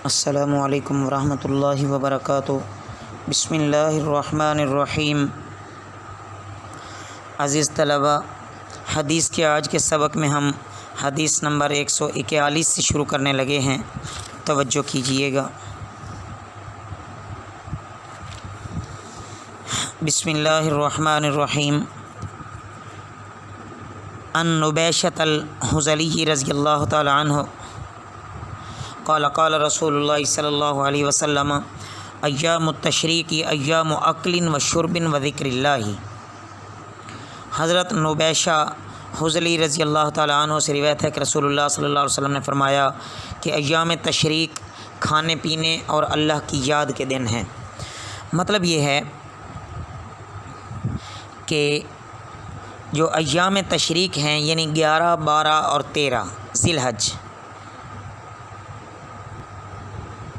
السلام علیکم ورحمۃ اللہ وبرکاتہ۔ بسم اللہ الرحمن الرحیم۔ عزیز طلبہ، حدیث کے آج کے سبق میں ہم حدیث نمبر 141 سے شروع کرنے لگے ہیں، توجہ کیجیے گا۔ بسم اللہ الرحمن الرحیم۔ عن نبیشۃ الحذلی رضی اللہ تعالی عنہ قال قال رسول اللہ صلی اللہ علیہ وسلم ایام التشریق ایام اکل و شرب و ذکر اللہ۔ حضرت نبیشہ حذلی رضی اللہ تعالیٰ عنہ سے روایت ہے کہ رسول اللہ صلی اللہ علیہ وسلم نے فرمایا کہ ایام تشریق کھانے پینے اور اللہ کی یاد کے دن ہیں۔ مطلب یہ ہے کہ جو ایام تشریق ہیں یعنی 11، 12 اور 13 ذی الحج،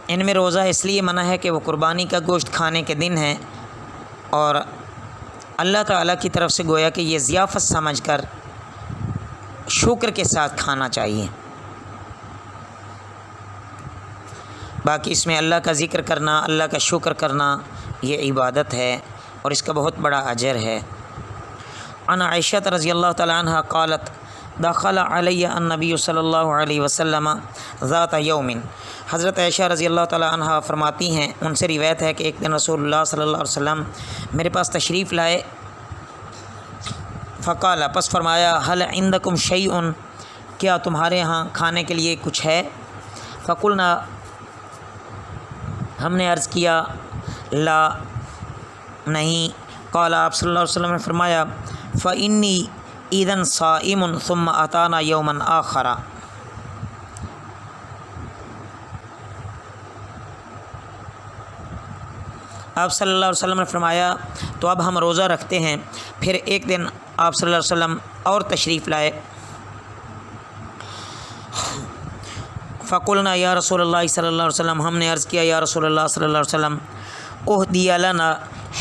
ان میں روزہ اس لیے منع ہے کہ وہ قربانی کا گوشت کھانے کے دن ہیں، اور اللہ تعالیٰ کی طرف سے گویا کہ یہ ضیافت سمجھ کر شکر کے ساتھ کھانا چاہیے۔ باقی اس میں اللہ کا ذکر کرنا، اللہ کا شکر کرنا یہ عبادت ہے اور اس کا بہت بڑا اجر ہے۔ عن عائشہ رضی اللہ تعالیٰ عنہ قالت دخل علی النبی صلی اللہ علیہ وسلم ذات یوم۔ حضرت عائشہ رضی اللہ تعالیٰ عنہ فرماتی ہیں، ان سے روایت ہے کہ ایک دن رسول اللہ صلی اللہ علیہ وسلم میرے پاس تشریف لائے۔ فقال، پس فرمایا، هل عندکم شیء، کیا تمہارے ہاں کھانے کے لیے کچھ ہے؟ فقلنا، ہم نے عرض کیا، لا، نہیں۔ قال، آپ صلی اللہ علیہ وسلم نے فرمایا، فإنی اذن صائم ثم اتانا یوما آخر۔ آپ صلی اللہ علیہ وسلم نے فرمایا، تو اب ہم روزہ رکھتے ہیں۔ پھر ایک دن آپ صلی اللہ علیہ وسلم اور تشریف لائے۔ فقلنا یا رسول اللہ صلی اللہ علیہ وسلم، ہم نے عرض کیا، یا رسول اللہ صلی اللہ علیہ وسلم، اہدی لنا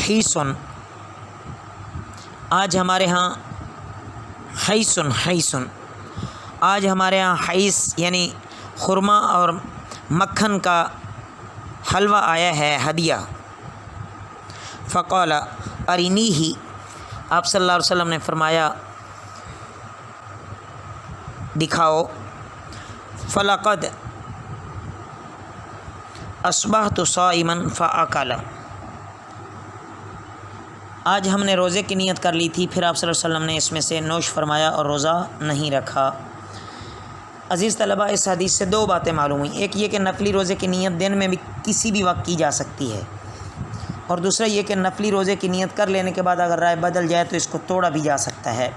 حیسن، آج ہمارے ہاں حیسن، آج ہمارے ہاں حیث یعنی خرما اور مکھن کا حلوہ آیا ہے، ہدیہ۔ فقال ارینیہ، آپ صلی اللہ علیہ وسلم نے فرمایا، دکھاؤ۔ فلقد اصبحت صائما فاکل، آج ہم نے روزے کی نیت کر لی تھی، پھر آپ صلی اللہ علیہ وسلم نے اس میں سے نوش فرمایا اور روزہ نہیں رکھا۔ عزیز طلبہ، اس حدیث سے دو باتیں معلوم ہوئیں۔ ایک یہ کہ نفلی روزے کی نیت دن میں بھی کسی بھی وقت کی جا سکتی ہے، اور دوسرا یہ کہ نفلی روزے کی نیت کر لینے کے بعد اگر رائے بدل جائے تو اس کو توڑا بھی جا سکتا ہے۔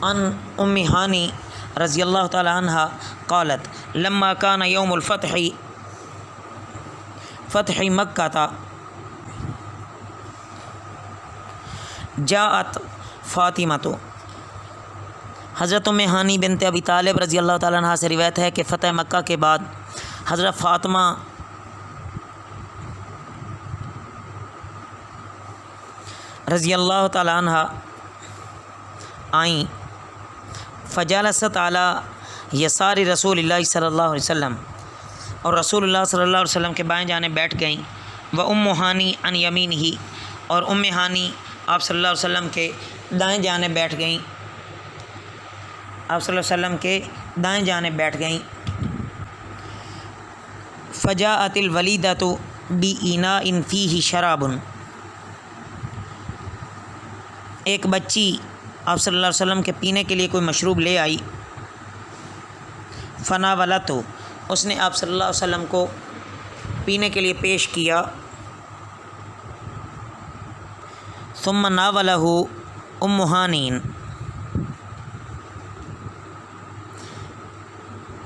عن ام ہانی رضی اللہ تعالی عنہ قالت لما کان یوم الفتح، فتح مکہ تھا، جاءت فاطمہ، تو حضرت ام ہانی بنت ابی طالب رضی اللہ تعالیٰ عنہ سے روایت ہے کہ فتح مکہ کے بعد حضرت فاطمہ رضی اللہ تعالیٰ عنہ آئیں، فجلست علی یسار رسول اللہ صلی اللہ علیہ وسلم، اور رسول اللہ صلی اللہ علیہ وسلم کے بائیں جانب بیٹھ گئیں۔ و ام ہانی عن یمینہ، اور ام ہانی آپ صلی اللہ علیہ وسلم کے دائیں جانب بیٹھ گئیں، آپ صلی اللہ علیہ وسلم کے دائیں جانب بیٹھ گئیں۔ فجاءت الولیدۃ بإناء فیہ شراب، ایک بچی آپ صلی اللہ علیہ وسلم کے پینے کے لیے کوئی مشروب لے آئی۔ فناولتہ، اس نے آپ صلی اللہ علیہ وسلم کو پینے کے لیے پیش کیا۔ ثم ناولہ ام ہانین،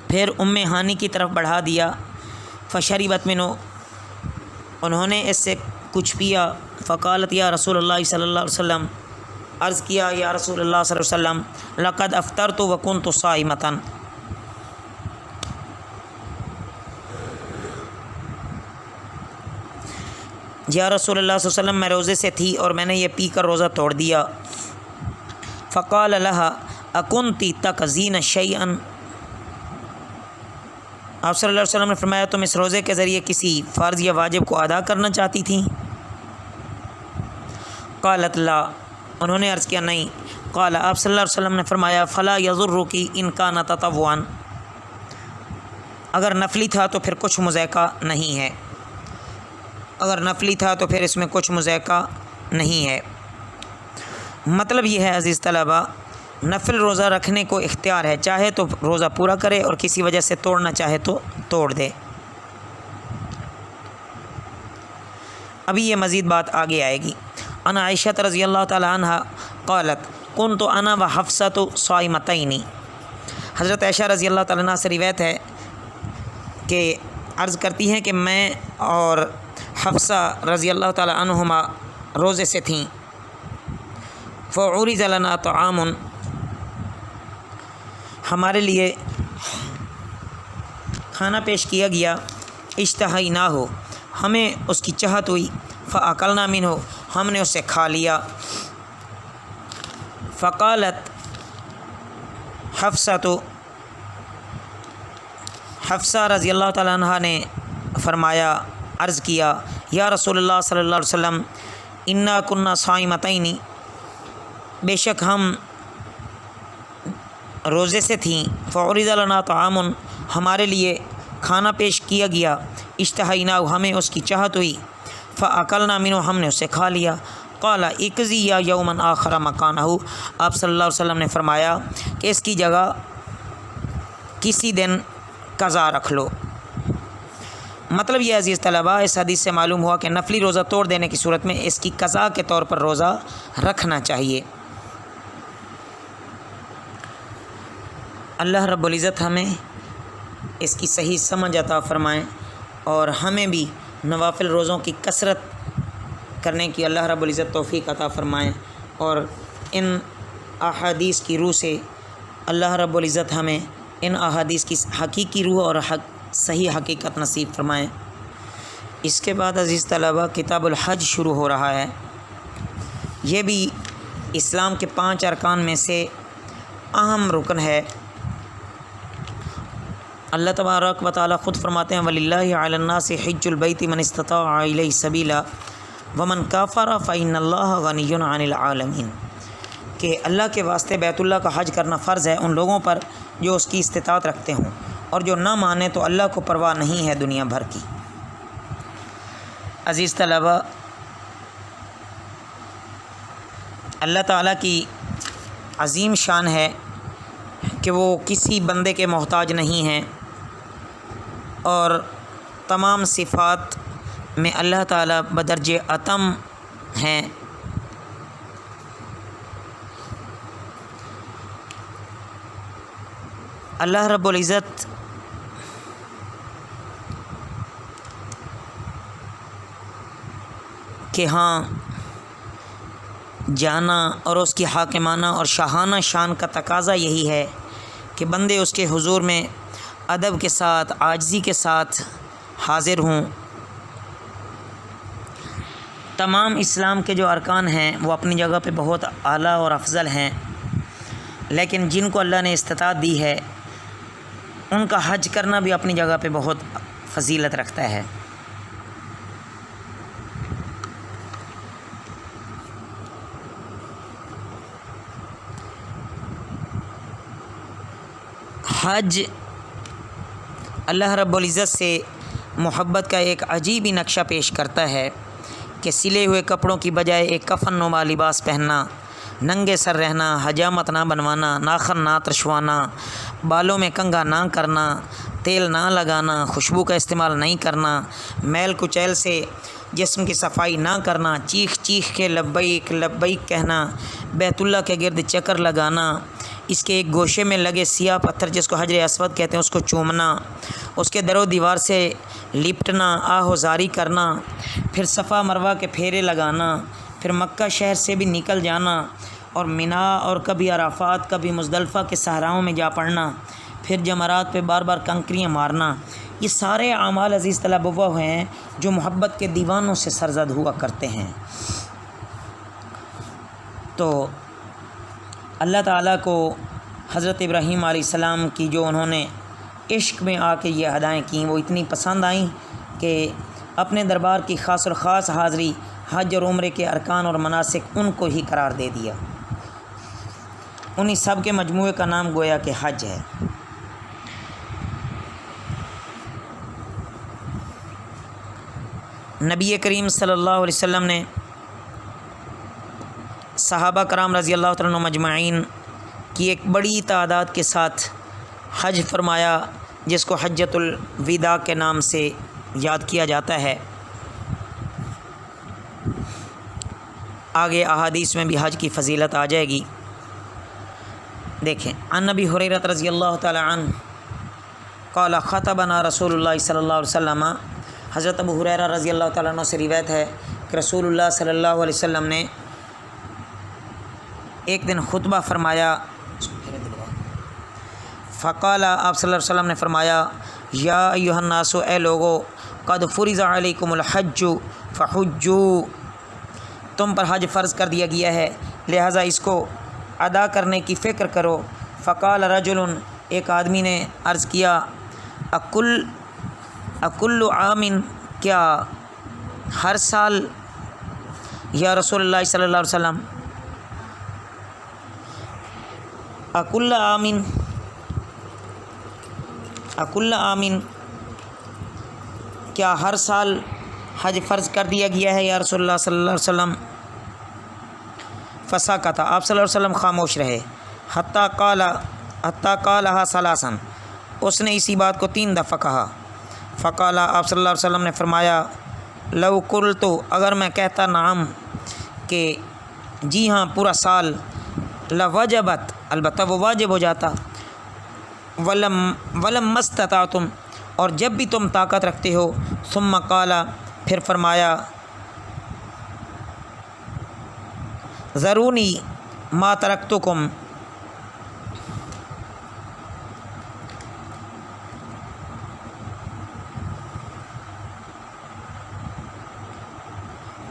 پھر ام ہانی کی طرف بڑھا دیا۔ فشربت منہ، انہوں نے اس سے کچھ پیا۔ فقالت یا رسول اللہ صلی اللہ علیہ وسلم، عرض کیا، یا رسول اللہ صلی اللہ علیہ وسلم، لقد افطرت وکنت صائمۃ، یا رسول اللہ صلی اللہ علیہ وسلم، میں روزے سے تھی اور میں نے یہ پی کر روزہ توڑ دیا۔ فقال لها اکنتی تکزین شیئا، آپ صلی اللہ علیہ وسلم نے فرمایا تم اس روزے کے ذریعے کسی فرض یا واجب کو ادا کرنا چاہتی تھیں؟ قالت لا، انہوں نے عرض کیا نہیں۔ قال، آپ صلی اللہ علیہ وسلم نے فرمایا فلا یضرک ان کان تطوعا، اگر نفلی تھا تو پھر کچھ مضائقہ نہیں ہے، اگر نفلی تھا تو پھر اس میں کچھ مضائقہ نہیں ہے۔ مطلب یہ ہے عزیز طلباء، نفل روزہ رکھنے کو اختیار ہے، چاہے تو روزہ پورا کرے اور کسی وجہ سے توڑنا چاہے تو توڑ دے۔ ابھی یہ مزید بات آگے آئے گی۔ ان عائشہ رضی اللہ تعالی عنہ قالت کنت انا وحفصۃ صائمتین، حضرت عائشہ رضی اللہ تعالی عنہ سے روایت ہے کہ عرض کرتی ہیں کہ میں اور حفصہ رضی اللہ تعالی عنہما روزے سے تھیں۔ فعرض لنا طعام، ہمارے لیے کھانا پیش کیا گیا، اشتہیناہ، ہمیں اس کی چاہت ہوئی، فاکلنا منہ، ہم نے اسے کھا لیا۔ فقالت حفصہ رضی اللہ تعالیٰ عنہ نے فرمایا، عرض کیا یا رسول اللہ صلی اللہ علیہ وسلم انا کننا صائمتین، بے شک ہم روزے سے تھیں۔ فعرض لنا طعام، ہمارے لیے کھانا پیش کیا گیا، اشتہیناہ، ہمیں اس کی چاہت ہوئی، فاکلنا منہ، ہم نے اسے کھا لیا۔ قال اقضی یا یومن آخر مکانہ، آپ صلی اللہ علیہ وسلم نے فرمایا کہ اس کی جگہ کسی دن قضا رکھ لو۔ مطلب یہ عزیز طلباء، اس حدیث سے معلوم ہوا کہ نفلی روزہ توڑ دینے کی صورت میں اس کی قضا کے طور پر روزہ رکھنا چاہیے۔ اللہ رب العزت ہمیں اس کی صحیح سمجھ عطا فرمائیں اور ہمیں بھی نوافل روزوں کی کثرت کرنے کی اللہ رب العزت توفیق عطا فرمائیں، اور ان احادیث کی روح سے اللہ رب العزت ہمیں ان احادیث کی حقیقی روح اور صحیح حقیقت نصیب فرمائیں۔ اس کے بعد عزیز طلباء کتاب الحج شروع ہو رہا ہے۔ یہ بھی اسلام کے 5 ارکان میں سے اہم رکن ہے۔ اللہ تبارک و تعالیٰ خود فرماتے ہیں وَلِلَّهِ عَلَى النَّاسِ حِجُّ الْبَيْتِ مَنِ اسْتَطَاعَ إِلَيْهِ سَبِيلًا وَمَنْ كَفَرَ فَإِنَّ اللَّهَ غَنِيٌّ عَنِ الْعَالَمِينَ، کہ اللہ کے واسطے بیت اللہ کا حج کرنا فرض ہے ان لوگوں پر جو اس کی استطاعت رکھتے ہوں، اور جو نہ مانے تو اللہ کو پرواہ نہیں ہے دنیا بھر کی۔ عزیز طلباء، اللہ تعالیٰ کی عظیم شان ہے کہ وہ کسی بندے کے محتاج نہیں ہیں، اور تمام صفات میں اللہ تعالیٰ بدرج اتم ہیں۔ اللہ رب العزت کے ہاں جانا اور اس کی حاکمانہ اور شاہانہ شان کا تقاضا یہی ہے کہ بندے اس کے حضور میں ادب کے ساتھ، عاجزی کے ساتھ حاضر ہوں۔ تمام اسلام کے جو ارکان ہیں وہ اپنی جگہ پہ بہت اعلیٰ اور افضل ہیں، لیکن جن کو اللہ نے استطاعت دی ہے ان کا حج کرنا بھی اپنی جگہ پہ بہت فضیلت رکھتا ہے۔ حج اللہ رب العزت سے محبت کا ایک عجیب ہی نقشہ پیش کرتا ہے کہ سلے ہوئے کپڑوں کی بجائے ایک کفن نما لباس پہننا، ننگے سر رہنا، حجامت نہ بنوانا، ناخن نہ ترشوانا، بالوں میں کنگھا نہ کرنا، تیل نہ لگانا، خوشبو کا استعمال نہیں کرنا، میل کچیل سے جسم کی صفائی نہ کرنا، چیخ چیخ کے لبیک لبیک کہنا، بیت اللہ کے گرد چکر لگانا، اس کے ایک گوشے میں لگے سیاہ پتھر جس کو حجر اسود کہتے ہیں اس کو چومنا، اس کے در و دیوار سے لپٹنا، آہوزاری کرنا، پھر صفا مروہ کے پھیرے لگانا، پھر مکہ شہر سے بھی نکل جانا اور مینا اور کبھی عرفات کبھی مزدلفہ کے صحراؤں میں جا پڑنا، پھر جمرات پہ بار بار کنکریاں مارنا، یہ سارے اعمال عزیز طلبہ وہ ہیں جو محبت کے دیوانوں سے سرزد ہوا کرتے ہیں۔ تو اللہ تعالیٰ کو حضرت ابراہیم علیہ السلام کی جو انہوں نے عشق میں آ کے یہ ادائیں کیں، وہ اتنی پسند آئیں کہ اپنے دربار کی خاص اور خاص حاضری حج اور عمرے کے ارکان اور مناسک ان کو ہی قرار دے دیا۔ انہی سب کے مجموعے کا نام گویا کہ حج ہے۔ نبی کریم صلی اللہ علیہ وسلم نے صحابہ کرام رضی اللہ تعالیٰ عنہم مجمعین کی ایک بڑی تعداد کے ساتھ حج فرمایا، جس کو حجۃ الوداع کے نام سے یاد کیا جاتا ہے۔ آگے احادیث میں بھی حج کی فضیلت آ جائے گی۔ دیکھیں، عن ابی ہریرہ رضی اللہ تعالی عنہ قال خطبنا رسول اللہ صلی اللہ علیہ وسلم، حضرت ابو ہریرہ رضی اللہ تعالیٰ عنہ سے روایت ہے کہ رسول اللہ صلی اللہ علیہ وسلم نے ایک دن خطبہ فرمایا۔ فقال، آپ صلی اللہ علیہ وسلم نے فرمایا، یا ایھا الناس، اے لوگو، قد فرض علیکم الحج فحجوا، تم پر حج فرض کر دیا گیا ہے، لہٰذا اس کو ادا کرنے کی فکر کرو۔ فقال رجل، ایک آدمی نے عرض کیا، اکل عام، کیا ہر سال یا رسول اللہ صلی اللہ علیہ وسلم؟ اکل عام، کیا ہر سال حج فرض کر دیا گیا ہے یا رسول اللہ صلی اللہ علیہ وسلم؟ فسکت، آپ صلی اللہ علیہ وسلم خاموش رہے، حتیٰ قالها ثلاثا، اس نے اسی بات کو 3 دفعہ کہا۔ فقال، آپ صلی اللہ علیہ وسلم نے فرمایا، لو قلت، اگر میں کہتا نعم، کہ جی ہاں پورا سال، لوجبت، البتہ وہ واجب ہو جاتا، ولم استطعتم، اور جب بھی تم طاقت رکھتے ہو، ثم قال، پھر فرمایا، ذرونی ما ترکتکم،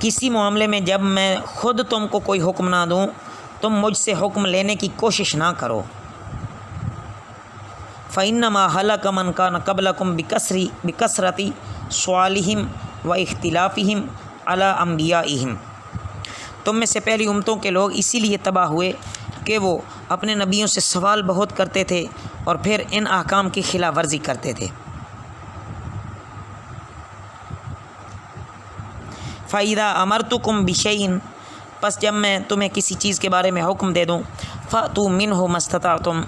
کسی معاملے میں جب میں خود تم کو کوئی حکم نہ دوں، تم مجھ سے حکم لینے کی کوشش نہ کرو۔ فإنما هلك من كان قبلكم بكثرة سؤالهم واختلافهم على انبیائهم، تم میں سے پہلی امتوں کے لوگ اسی لیے تباہ ہوئے کہ وہ اپنے نبیوں سے سوال بہت کرتے تھے اور پھر ان احکام کی خلاف ورزی کرتے تھے۔ فَإِذَا أَمَرْتُكُمْ بِشَيْءٍ، پس جب میں تمہیں کسی چیز کے بارے میں حکم دے دوں، فَأْتُوا مِنْهُ مَا اسْتَطَعْتُمْ،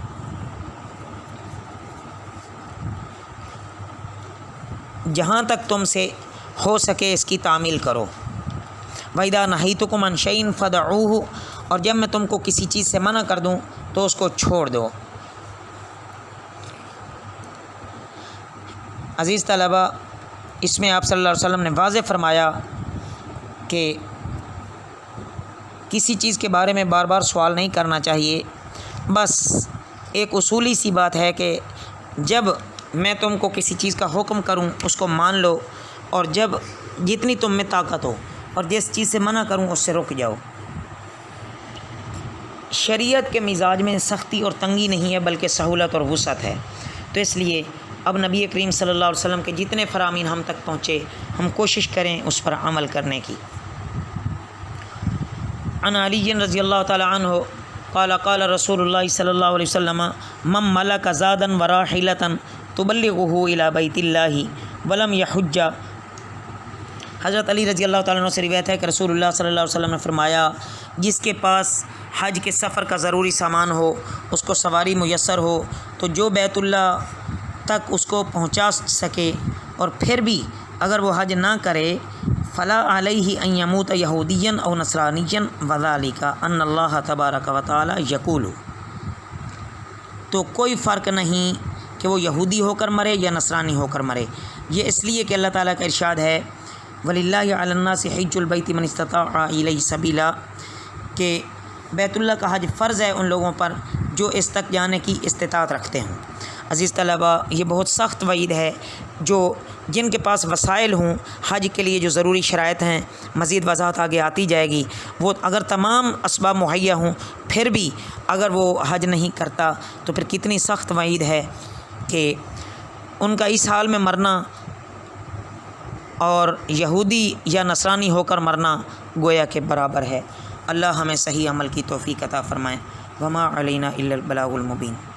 جہاں تک تم سے ہو سکے اس کی تعمیل کرو۔ وَإِذَا نَهَيْتُكُمْ عَنْ شَيْءٍ فَدَعُوهُ، اور جب میں تم کو کسی چیز سے منع کر دوں تو اس کو چھوڑ دو۔ عزیز طلبہ، اس میں آپ صلی اللہ علیہ وسلم نے واضح فرمایا کہ کسی چیز کے بارے میں بار بار سوال نہیں کرنا چاہیے، بس ایک اصولی سی بات ہے کہ جب میں تم کو کسی چیز کا حکم کروں اس کو مان لو، اور جب جتنی تم میں طاقت ہو اور جس چیز سے منع کروں اس سے رک جاؤ۔ شریعت کے مزاج میں سختی اور تنگی نہیں ہے بلکہ سہولت اور وسعت ہے، تو اس لیے اب نبی کریم صلی اللہ علیہ وسلم کے جتنے فرامین ہم تک پہنچے ہم کوشش کریں اس پر عمل کرنے کی۔ عن علی رضی اللہ تعالی عنہ قال قال رسول اللہ صلی اللہ علیہ وسلم، من ملک زادا وراحلۃ تبلغه الی بیت اللہ ولم یحج، حضرت علی رضی اللہ تعالیٰ عنہ سے روایت ہے کہ رسول اللہ صلی اللہ علیہ وسلم نے فرمایا، جس کے پاس حج کے سفر کا ضروری سامان ہو، اس کو سواری میسر ہو، تو جو بیت اللہ تک اس کو پہنچا سکے، اور پھر بھی اگر وہ حج نہ کرے، فلا علیہ ان یموت یہودیا او نصرانیا وذالک ان اللہ تبارک و تعالی یقول، تو کوئی فرق نہیں کہ وہ یہودی ہو کر مرے یا نصرانی ہو کر مرے۔ یہ اس لیے کہ اللہ تعالیٰ کا ارشاد ہے، وَلِلَّهِ عَلَى النَّاسِ حِجُّ الْبَيْتِ مَنِ اسْتَطَاعَ إِلَيْهِ سَبِيلًا، کہ بیت اللہ کا حج فرض ہے ان لوگوں پر جو اس تک جانے کی استطاعت رکھتے ہوں۔ عزیز طلبہ، یہ بہت سخت وعید ہے، جن کے پاس وسائل ہوں حج کے لیے جو ضروری شرائط ہیں، مزید وضاحت آگے آتی جائے گی، وہ اگر تمام اسباب مہیا ہوں پھر بھی اگر وہ حج نہیں کرتا تو پھر کتنی سخت وعید ہے کہ ان کا اس حال میں مرنا اور یہودی یا نصرانی ہو کر مرنا گویا کے برابر ہے۔ اللہ ہمیں صحیح عمل کی توفیق عطا فرمائے۔ وما علینا الا البلاغ المبین۔